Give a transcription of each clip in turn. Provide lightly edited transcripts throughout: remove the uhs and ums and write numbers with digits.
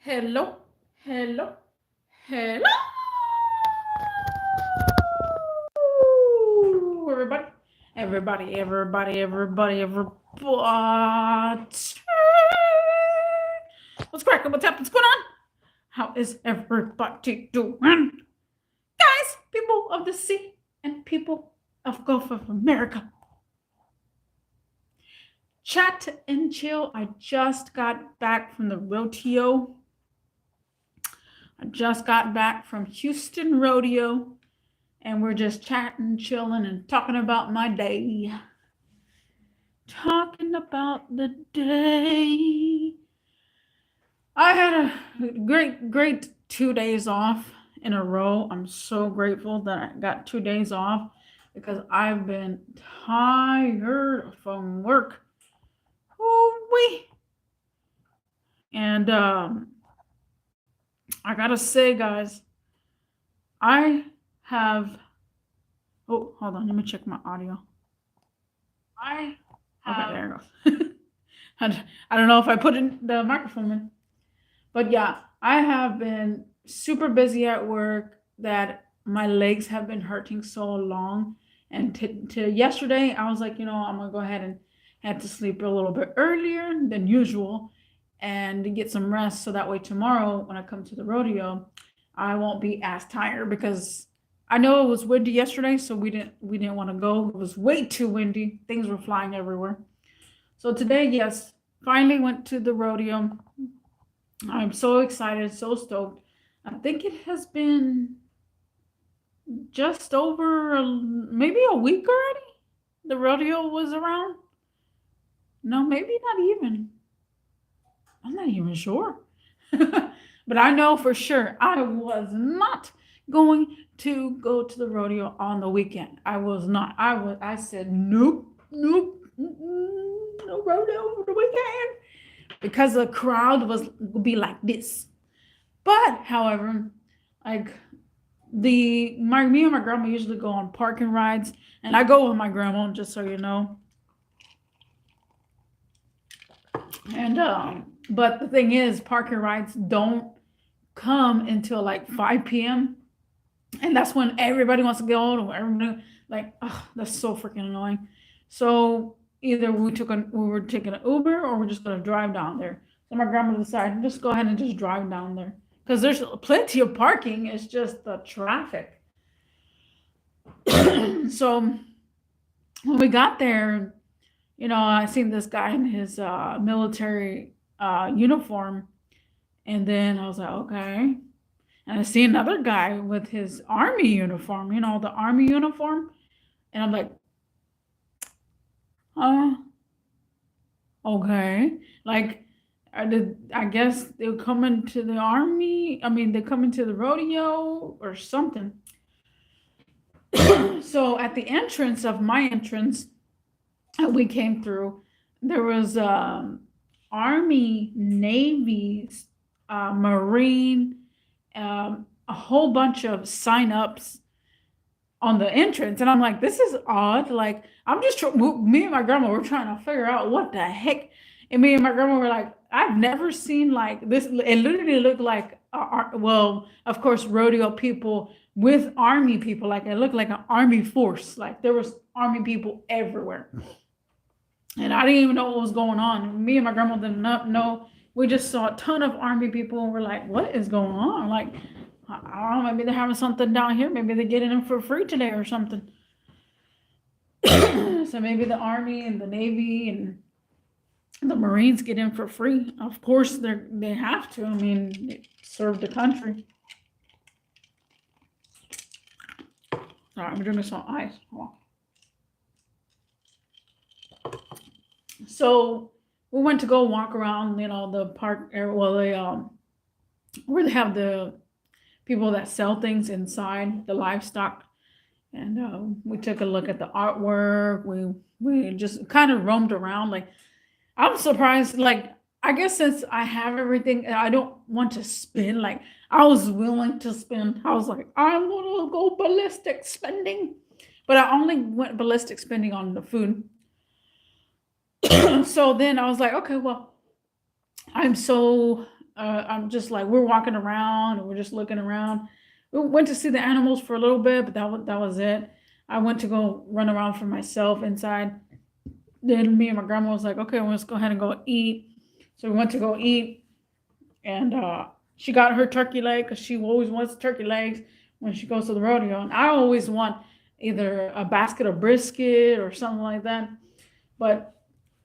Hello, hello, hello, everybody, everybody. What's cracking? What's happening? What's going on? How is everybody doing? Guys, people of the sea and people of Gulf of America. Chat and chill. I just got back from the rodeo. I just got back from Houston Rodeo, and we're just chatting, chilling, and talking about my day. Talking about the day. I had a great 2 days off in a row. I'm so grateful that I got 2 days off because I've been tired from work. Ooh-wee. And I gotta say, guys, I have. Oh, hold on. Let me check my audio. I have. Okay, there it goes. I don't know if I put in the microphone in, but yeah, I have been super busy at work that my legs have been hurting so long. And to yesterday, I was like, I'm gonna go ahead and had to sleep a little bit earlier than usual and get some rest so that way tomorrow when I come to the rodeo, I won't be as tired because I know it was windy yesterday, so we didn't want to go. It was way too windy. Things were flying everywhere. So today, yes, finally went to the rodeo. I'm so excited, so stoked. I think it has been just over maybe a week already. The rodeo was around. No, maybe not even. I'm not even sure. But I know for sure I was not going to go to the rodeo on the weekend. I was not. I said nope, nope, no rodeo over the weekend because the crowd would be like this. But however, like me and my grandma usually go on parking rides, and I go with my grandma, just so you know. And but the thing is, parking rides don't come until like 5 p.m. And that's when everybody wants to go to everybody, like, oh, that's so freaking annoying. So either we were taking an Uber or we're just gonna drive down there. So my grandma decided just go ahead and just drive down there because there's plenty of parking. It's just the traffic. So when we got there, I seen this guy in his military uniform, and then I was like, okay. And I see another guy with his army uniform, the army uniform, and I'm like, oh, okay. Like, I guess they come into the army. I mean, they come into the rodeo or something. So at the entrance of my entrance, we came through, there was Army, Navy, Marine, a whole bunch of sign-ups on the entrance. And I'm like, this is odd. Like, me and my grandma were trying to figure out what the heck. And me and my grandma were like, I've never seen like this. It literally looked like, well, of course, rodeo people with army people. Like, it looked like an army force. Like, there was army people everywhere. And I didn't even know what was going on. Me and my grandma did not know. We just saw a ton of army people and we're like, what is going on? Like, I don't know, maybe they're having something down here. Maybe they're getting them for free today or something. So maybe the Army and the Navy and the Marines get in for free. Of course, they have to. I mean, they serve the country. All right, I'm drinking some ice. So we went to go walk around, the park area. Well, where they have the people that sell things inside, the livestock. And we took a look at the artwork. We just kind of roamed around. Like, I'm surprised. Like, I guess since I have everything, I don't want to spend. Like, I was willing to spend. I was like, I want to go ballistic spending, but I only went ballistic spending on the food. So then I was like, okay, well, I'm so I'm just like, we're walking around and we're just looking around. We went to see the animals for a little bit, but that was it. I went to go run around for myself inside. Then me and my grandma was like, okay, well, let's go ahead and go eat. So we went to go eat, and she got her turkey leg because she always wants turkey legs when she goes to the rodeo. And I always want either a basket of brisket or something like that. But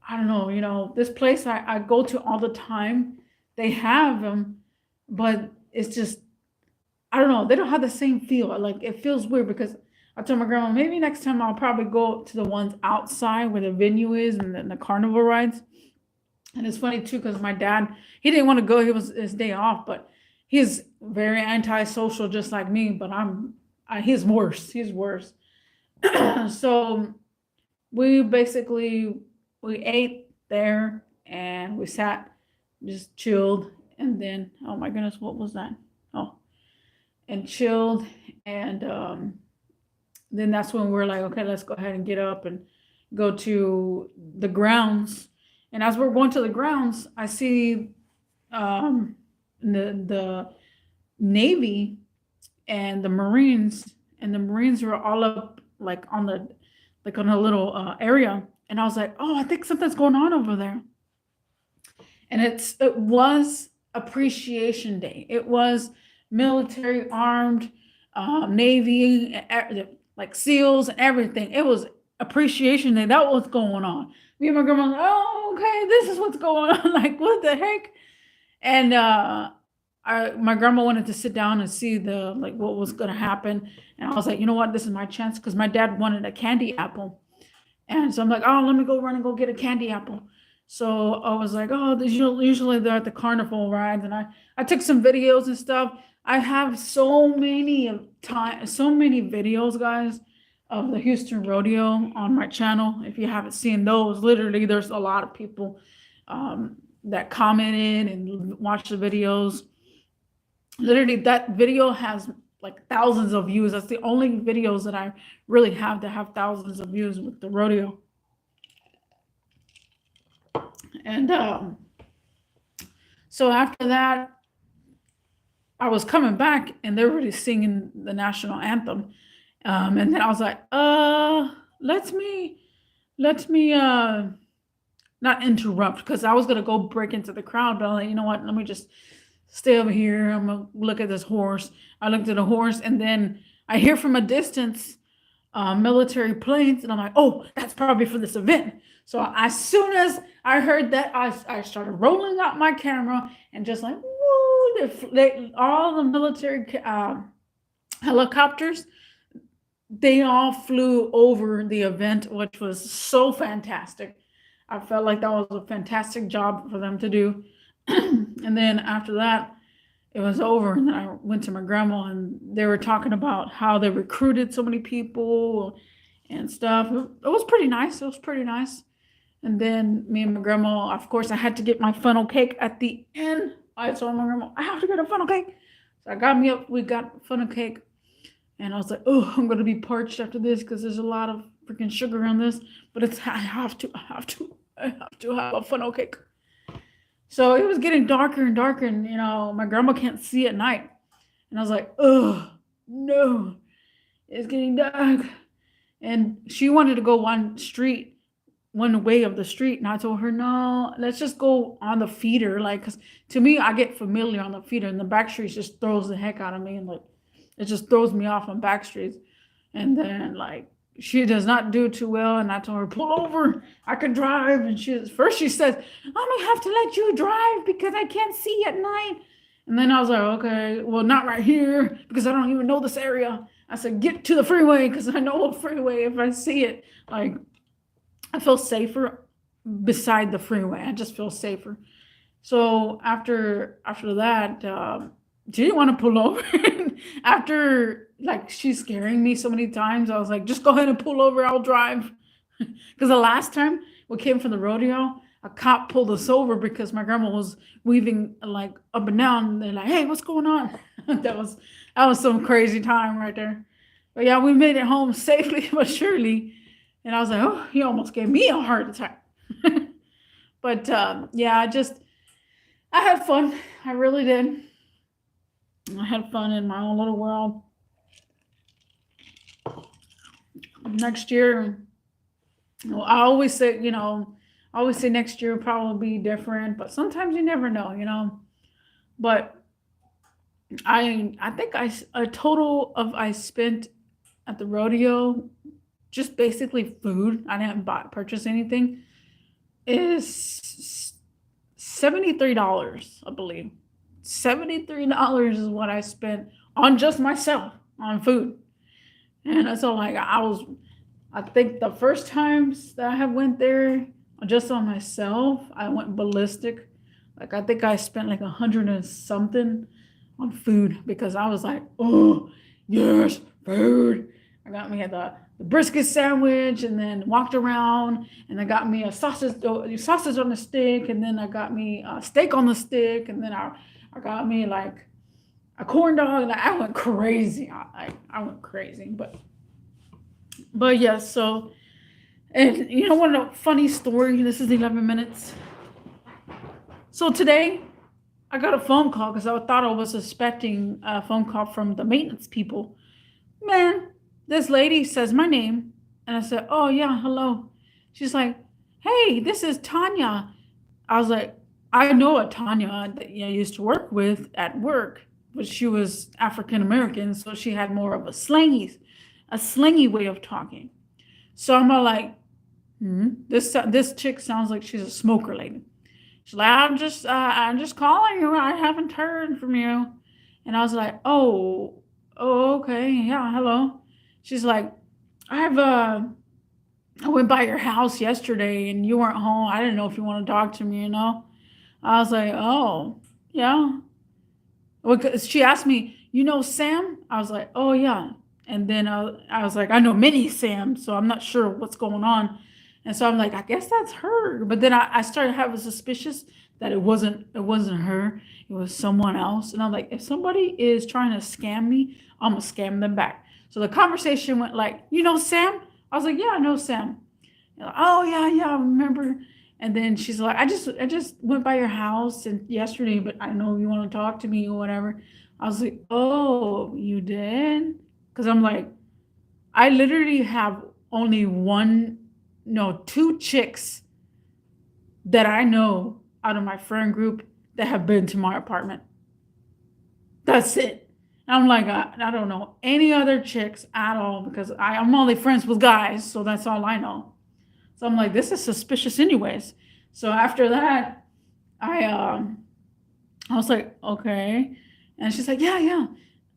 I don't know, this place I go to all the time, they have them, but it's just, I don't know, they don't have the same feel. Like it feels weird because I told my grandma maybe next time I'll probably go to the ones outside where the venue is and the carnival rides. And it's funny too because my dad, he didn't want to go. He was his day off, but he's very antisocial, just like me. But he's worse. He's worse. So we basically we ate there and we sat, just chilled, and then oh my goodness, what was that? Oh, and chilled, and then that's when we're like, okay, let's go ahead and get up and go to the grounds. And as we're going to the grounds, I see the Navy and the Marines, and the Marines were all up like on a little area, and I was like, oh, I think something's going on over there. And it was Appreciation Day. It was military armed, Navy, like SEALs and everything. It was Appreciation Day. That was going on. Me and my grandma, oh, okay, this is what's going on. Like, what the heck? And my grandma wanted to sit down and see what was going to happen. And I was like, you know what? This is my chance, because my dad wanted a candy apple. And so I'm like, oh, let me go run and go get a candy apple. So I was like, oh, usually they're at the carnival rides. And I took some videos and stuff. I have so many videos, guys, of the Houston Rodeo on my channel. If you haven't seen those, literally there's a lot of people that commented and watched the videos. Literally that video has like thousands of views. That's the only videos that I really have that have thousands of views with the rodeo. And so after that, I was coming back and they were already singing the national anthem. And then I was like, let me not interrupt, because I was gonna go break into the crowd, but I'm like, you know what? Let me just stay over here. I'm gonna look at this horse. I looked at the horse, and then I hear from a distance military planes, and I'm like, oh, that's probably for this event. So as soon as I heard that, I started rolling out my camera and just like, woo, all the military helicopters, they all flew over the event, which was so fantastic. I felt like that was a fantastic job for them to do. And then after that, it was over, and then I went to my grandma, and they were talking about how they recruited so many people and stuff. It was pretty nice. It was pretty nice. And then me and my grandma, of course, I had to get my funnel cake at the end. I told my grandma, I have to get a funnel cake. So I got me up. We got funnel cake. And I was like, oh, I'm going to be parched after this because there's a lot of freaking sugar on this. But I have to have a funnel cake. So it was getting darker and darker, and my grandma can't see at night. And I was like, oh, no, it's getting dark. And she wanted to go one way of the street. And I told her, no, let's just go on the feeder. Like, because to me, I get familiar on the feeder, and the back streets just throws the heck out of me. And like, it just throws me off on back streets. And then like, she does not do too well. And I told her, pull over, I can drive. And she says, I'm gonna have to let you drive because I can't see at night. And then I was like, okay, well, not right here because I don't even know this area. I said, get to the freeway because I know a freeway. If I see it, like, I feel safer beside the freeway. I just feel safer. So after that, she didn't want to pull over. After like she's scaring me so many times, I was like, just go ahead and pull over, I'll drive. Because the last time we came from the rodeo, a cop pulled us over because my grandma was weaving like up and down, and they're like, hey, what's going on? that was some crazy time right there. But yeah, we made it home safely but surely. And I was like, oh, he almost gave me a heart attack. But yeah, I had fun. I really did. I had fun in my own little world. Next year, I always say, I always say next year will probably be different, but sometimes you never know. But I think a total of I spent at the rodeo just basically food. I didn't purchase anything. Is $73, I believe. $73 is what I spent on just myself on food. And so like I think the first times that I have went there just on myself, I went ballistic. Like I think I spent like 100 and something on food because I was like, oh yes, food. I got me the brisket sandwich and then walked around and I got me a sausage on the stick and then I got me a steak on the stick and then I got me like a corn dog and I went crazy. I went crazy, but yeah. So and one of the funny story. This is 11 minutes. So today I got a phone call because I thought I was expecting a phone call from the maintenance people. Man, this lady says my name, and I said, "Oh yeah, hello." She's like, "Hey, this is Tanya." I was like, "I know a Tanya that I used to work with at work, but she was African American, so she had more of a slangy way of talking." So I'm all like, this chick sounds like she's a smoker lady. She's like, I'm just calling you. I haven't heard from you. And I was like, oh, okay, yeah, hello. She's like, I went by your house yesterday and you weren't home. I didn't know if you want to talk to me. I was like, oh, yeah. Well, she asked me, Sam? I was like, oh, yeah. And then I was like, I know many Sam, so I'm not sure what's going on. And so I'm like, I guess that's her. But then I started having suspicious that it wasn't her. It was someone else. And I'm like, if somebody is trying to scam me, I'm gonna scam them back. So the conversation went like, Sam? I was like, yeah, I know Sam. Like, oh yeah, I remember. And then she's like, I just went by your house and yesterday, but I know you want to talk to me or whatever. I was like, oh, you did? Because I'm like, I literally have only two chicks that I know out of my friend group that have been to my apartment. That's it. And I'm like, I don't know any other chicks at all because I'm only friends with guys, so that's all I know. So I'm like, this is suspicious, anyways. So after that, I was like, okay, and she's like, yeah.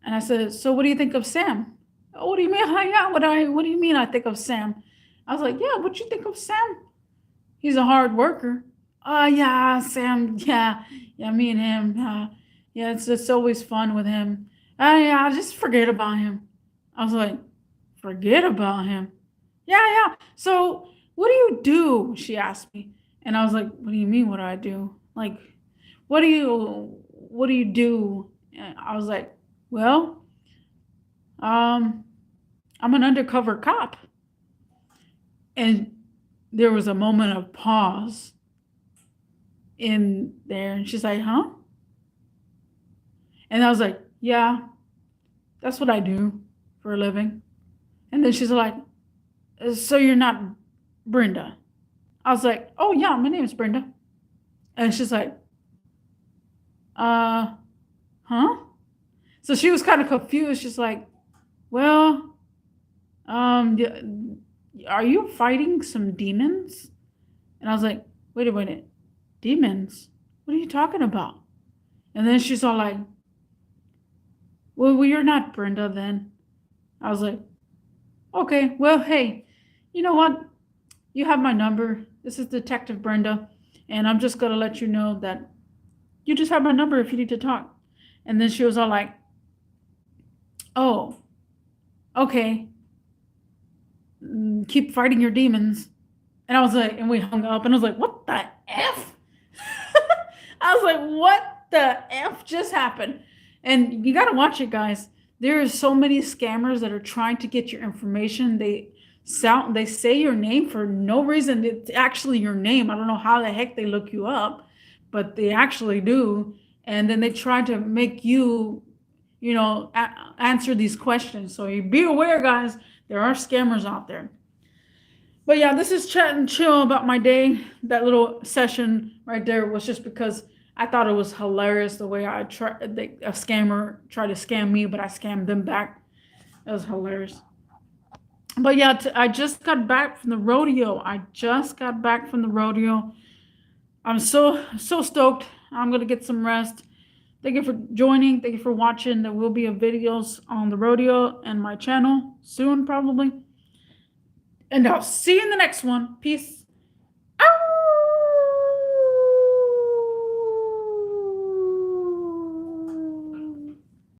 And I said, so what do you think of Sam? Oh, what do you mean? Yeah, what do you mean? I think of Sam? I was like, yeah, what do you think of Sam? He's a hard worker. Yeah, Sam. Yeah, me and him. Yeah, it's always fun with him. Yeah, just forget about him. I was like, forget about him. Yeah. So what do you do? She asked me, and I was like, what do you mean? What do I do? Like, what do you do? And I was like, well, um, I'm an undercover cop. And there was a moment of pause in there, and she's like, huh? And I was like, yeah, that's what I do for a living. And then she's like, so you're not Brenda? I was like, oh yeah, my name is Brenda. And she's like, uh, huh? So she was kind of confused. She's like, well, are you fighting some demons? And I was like, wait a minute, demons? What are you talking about? And then she's all like, well, you're not Brenda then. I was like, okay, well, hey, you know what? You have my number. This is Detective Brenda. And I'm just going to let you know that you just have my number if you need to talk. And then she was all like, oh, okay. Keep fighting your demons. And I was like, and we hung up and I was like, what the F? I was like, what the F just happened? And you got to watch it, guys. There are so many scammers that are trying to get your information. They say your name for no reason. It's actually your name. I don't know how the heck they look you up, but they actually do. And then they try to make you, answer these questions. So you be aware, guys, there are scammers out there. But yeah, this is chat and chill about my day. That little session right there was just because I thought it was hilarious the way a scammer tried to scam me, but I scammed them back. It was hilarious. But yeah, I just got back from the rodeo. I'm so stoked. I'm gonna get some rest. Thank you for joining. Thank you for watching. There will be videos on the rodeo and my channel soon, probably. And I'll see you in the next one. Peace.